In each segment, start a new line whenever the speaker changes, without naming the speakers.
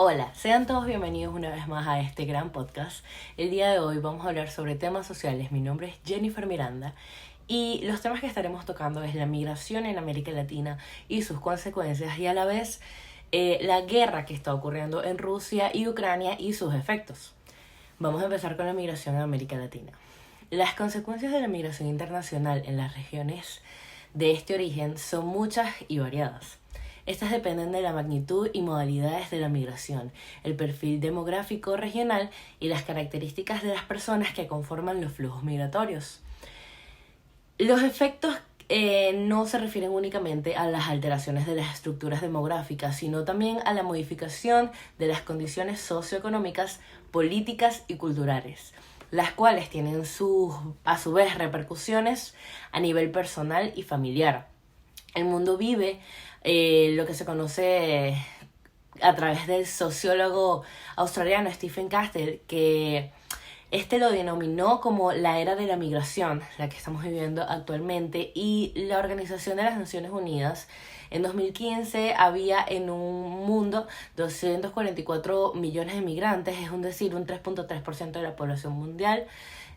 Hola, sean todos bienvenidos una vez más a este gran podcast. El día de hoy vamos a hablar sobre temas sociales. Mi nombre es Jennifer Miranda y los temas que estaremos tocando es la migración en América Latina y sus consecuencias y a la vez la guerra que está ocurriendo en Rusia y Ucrania y sus efectos. Vamos a empezar con la migración en América Latina. Las consecuencias de la migración internacional en las regiones de este origen son muchas y variadas. Estas dependen de la magnitud y modalidades de la migración, el perfil demográfico regional y las características de las personas que conforman los flujos migratorios. Los efectos no se refieren únicamente a las alteraciones de las estructuras demográficas, sino también a la modificación de las condiciones socioeconómicas, políticas y culturales, las cuales tienen a su vez repercusiones a nivel personal y familiar. El mundo vive lo que se conoce a través del sociólogo australiano Stephen Kastel, que lo denominó como la era de la migración, la que estamos viviendo actualmente, y la Organización de las Naciones Unidas en 2015 había en un mundo 244 millones de migrantes, es decir, un 3.3% de la población mundial,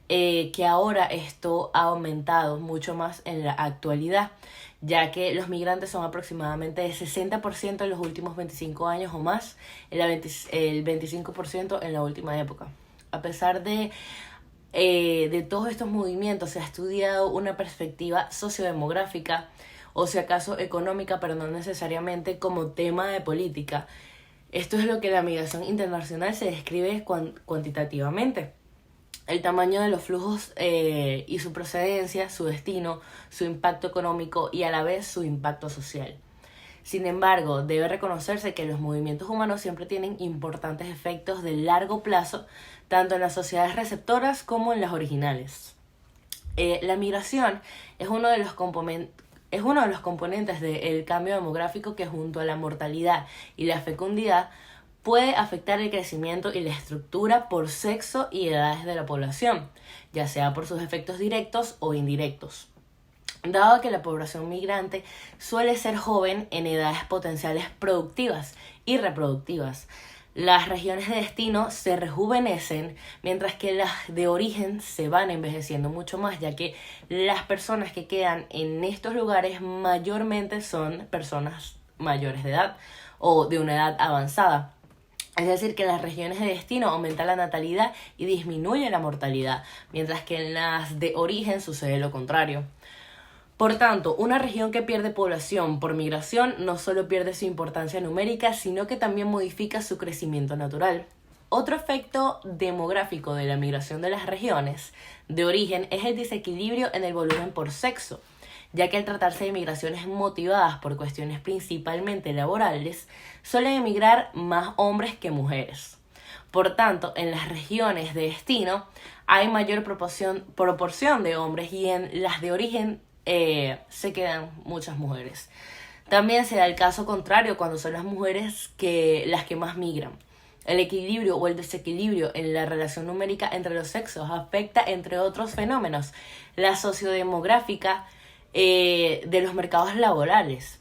que ahora esto ha aumentado mucho más en la actualidad, ya que los migrantes son aproximadamente el 60% en los últimos 25 años o más, el 25% en la última época. A pesar de todos estos movimientos, se ha estudiado una perspectiva sociodemográfica o si acaso económica, pero no necesariamente como tema de política. Esto es lo que la migración internacional se describe cuantitativamente. El tamaño de los flujos y su procedencia, su destino, su impacto económico y a la vez su impacto social. Sin embargo, debe reconocerse que los movimientos humanos siempre tienen importantes efectos de largo plazo, tanto en las sociedades receptoras como en las originales. La migración es uno de los componentes del cambio demográfico que, junto a la mortalidad y la fecundidad, puede afectar el crecimiento y la estructura por sexo y edades de la población, ya sea por sus efectos directos o indirectos. Dado que la población migrante suele ser joven en edades potenciales productivas y reproductivas, las regiones de destino se rejuvenecen, mientras que las de origen se van envejeciendo mucho más, ya que las personas que quedan en estos lugares mayormente son personas mayores de edad o de una edad avanzada. Es decir, que en las regiones de destino aumenta la natalidad y disminuye la mortalidad, mientras que en las de origen sucede lo contrario. Por tanto, una región que pierde población por migración no solo pierde su importancia numérica, sino que también modifica su crecimiento natural. Otro efecto demográfico de la migración de las regiones de origen es el desequilibrio en el volumen por sexo, ya que al tratarse de migraciones motivadas por cuestiones principalmente laborales, suelen emigrar más hombres que mujeres. Por tanto, en las regiones de destino hay mayor proporción de hombres y en las de origen se quedan muchas mujeres. También se da el caso contrario cuando son las mujeres las que más migran. El equilibrio o el desequilibrio en la relación numérica entre los sexos afecta, entre otros fenómenos, la sociodemográfica de los mercados laborales,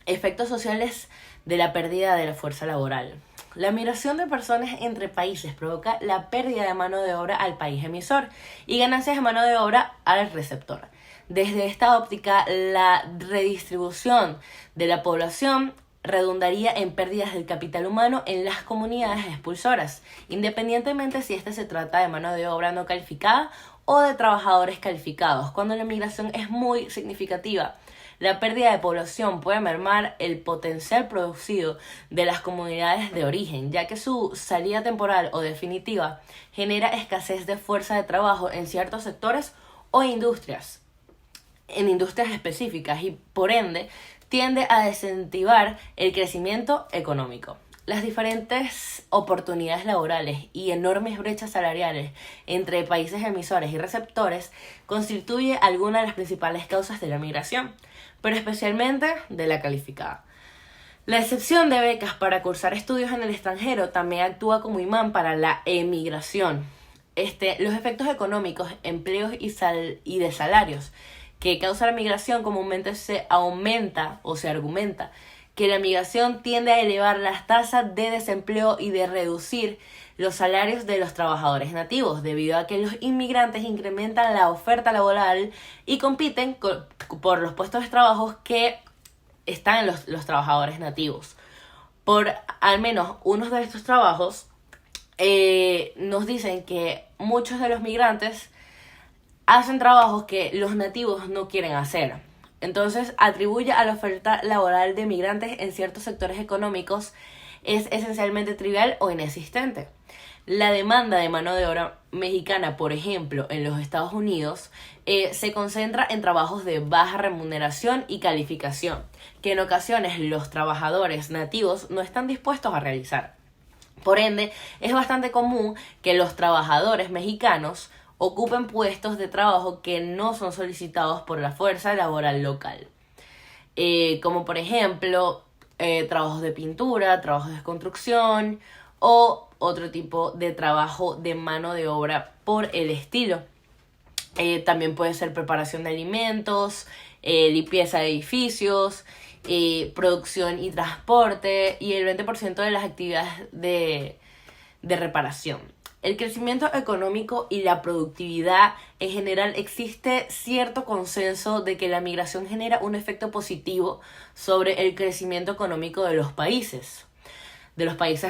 efectos sociales de la pérdida de la fuerza laboral. La migración de personas entre países provoca la pérdida de mano de obra al país emisor y ganancias de mano de obra al receptor. Desde esta óptica, la redistribución de la población redundaría en pérdidas del capital humano en las comunidades expulsoras, independientemente si se trata de mano de obra no calificada o de trabajadores calificados. Cuando la migración es muy significativa, la pérdida de población puede mermar el potencial producido de las comunidades de origen, ya que su salida temporal o definitiva genera escasez de fuerza de trabajo en ciertos sectores o industrias, en industrias específicas, y por ende tiende a desincentivar el crecimiento económico. Las diferentes oportunidades laborales y enormes brechas salariales entre países emisores y receptores constituye algunas de las principales causas de la migración, pero especialmente de la calificada. La excepción de becas para cursar estudios en el extranjero también actúa como imán para la emigración. Los efectos económicos, empleos y de salarios que causa la migración comúnmente se aumenta o se argumenta que la migración tiende a elevar las tasas de desempleo y de reducir los salarios de los trabajadores nativos, debido a que los inmigrantes incrementan la oferta laboral y compiten por los puestos de trabajo que están en los trabajadores nativos. Por al menos uno de estos trabajos, nos dicen que muchos de los migrantes hacen trabajos que los nativos no quieren hacer. Entonces, atribuye a la oferta laboral de migrantes en ciertos sectores económicos es esencialmente trivial o inexistente. La demanda de mano de obra mexicana, por ejemplo, en los Estados Unidos, se concentra en trabajos de baja remuneración y calificación, que en ocasiones los trabajadores nativos no están dispuestos a realizar. Por ende, es bastante común que los trabajadores mexicanos ocupen puestos de trabajo que no son solicitados por la fuerza laboral local. Como por ejemplo, trabajos de pintura, trabajos de construcción o otro tipo de trabajo de mano de obra por el estilo. También puede ser preparación de alimentos, limpieza de edificios, producción y transporte y el 20% de las actividades de reparación. El crecimiento económico y la productividad en general, existe cierto consenso de que la migración genera un efecto positivo sobre el crecimiento económico de los países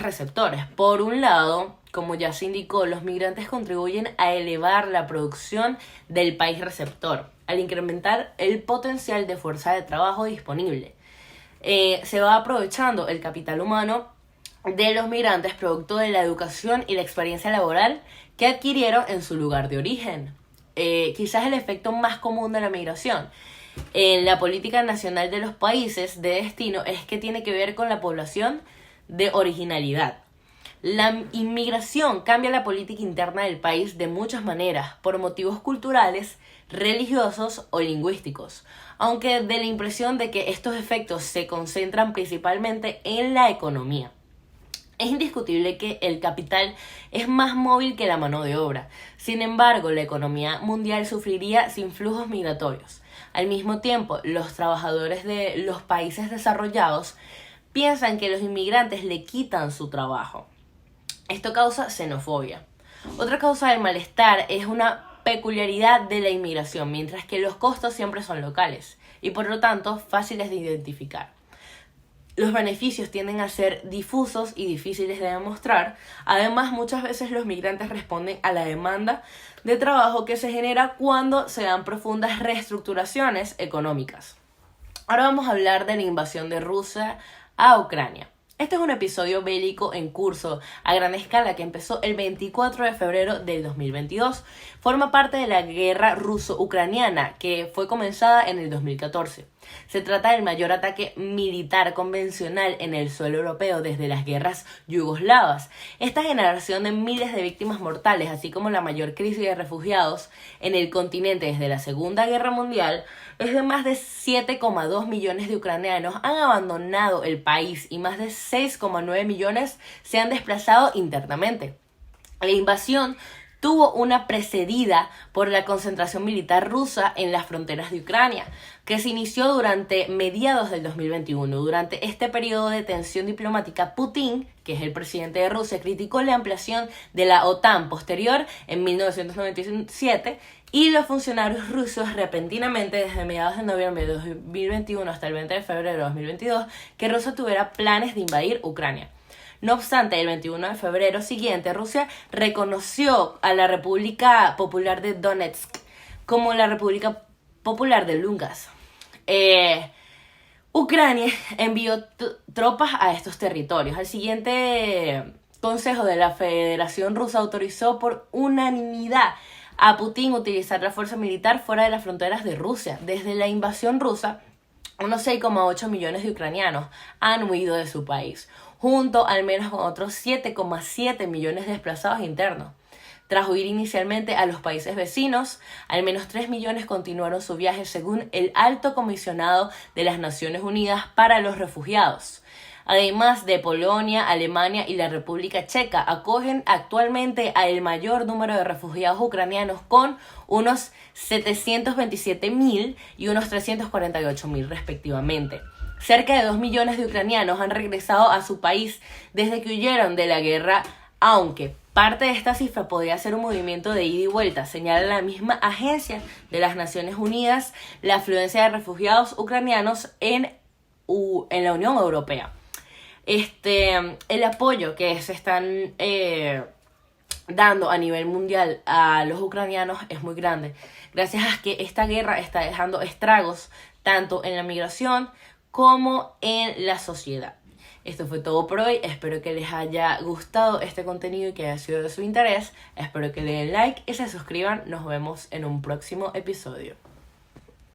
receptores. Por un lado, como ya se indicó, los migrantes contribuyen a elevar la producción del país receptor, al incrementar el potencial de fuerza de trabajo disponible. Se va aprovechando el capital humano de los migrantes producto de la educación y la experiencia laboral que adquirieron en su lugar de origen. Quizás el efecto más común de la migración en la política nacional de los países de destino es que tiene que ver con la población de originalidad. La inmigración cambia la política interna del país de muchas maneras, por motivos culturales, religiosos o lingüísticos, aunque de la impresión de que estos efectos se concentran principalmente en la economía. Es indiscutible que el capital es más móvil que la mano de obra. Sin embargo, la economía mundial sufriría sin flujos migratorios. Al mismo tiempo, los trabajadores de los países desarrollados piensan que los inmigrantes le quitan su trabajo. Esto causa xenofobia. Otra causa del malestar es una peculiaridad de la inmigración, mientras que los costos siempre son locales y por lo tanto fáciles de identificar. Los beneficios tienden a ser difusos y difíciles de demostrar. Además, muchas veces los migrantes responden a la demanda de trabajo que se genera cuando se dan profundas reestructuraciones económicas. Ahora vamos a hablar de la invasión de Rusia a Ucrania. Este es un episodio bélico en curso a gran escala que empezó el 24 de febrero del 2022. Forma parte de la guerra ruso-ucraniana que fue comenzada en el 2014. Se trata del mayor ataque militar convencional en el suelo europeo desde las guerras yugoslavas. Esta generación de miles de víctimas mortales, así como la mayor crisis de refugiados en el continente desde la Segunda Guerra Mundial, es de más de 7,2 millones de ucranianos han abandonado el país y más de 6,9 millones se han desplazado internamente. La invasión tuvo una precedida por la concentración militar rusa en las fronteras de Ucrania, que se inició durante mediados del 2021. Durante este periodo de tensión diplomática, Putin, que es el presidente de Rusia, criticó la ampliación de la OTAN posterior en 1997 y los funcionarios rusos repentinamente desde mediados de noviembre de 2021 hasta el 20 de febrero de 2022 que Rusia tuviera planes de invadir Ucrania. No obstante, el 21 de febrero siguiente, Rusia reconoció a la República Popular de Donetsk como la República Popular de Lugansk. Ucrania envió tropas a estos territorios. El siguiente Consejo de la Federación Rusa autorizó por unanimidad a Putin utilizar la fuerza militar fuera de las fronteras de Rusia. Desde la invasión rusa, unos 6,8 millones de ucranianos han huido de su país, junto al menos con otros 7,7 millones de desplazados internos. Tras huir inicialmente a los países vecinos, al menos 3 millones continuaron su viaje según el Alto Comisionado de las Naciones Unidas para los Refugiados. Además de Polonia, Alemania y la República Checa, acogen actualmente al mayor número de refugiados ucranianos con unos 727.000 y unos 348.000 respectivamente. Cerca de 2 millones de ucranianos han regresado a su país desde que huyeron de la guerra, aunque parte de esta cifra podría ser un movimiento de ida y vuelta, señala la misma agencia de las Naciones Unidas la afluencia de refugiados ucranianos en la Unión Europea. El apoyo que se están dando a nivel mundial a los ucranianos es muy grande, gracias a que esta guerra está dejando estragos tanto en la migración como en la sociedad. Esto fue todo por hoy, espero que les haya gustado este contenido y que haya sido de su interés. Espero que le den like y se suscriban. Nos vemos en un próximo episodio.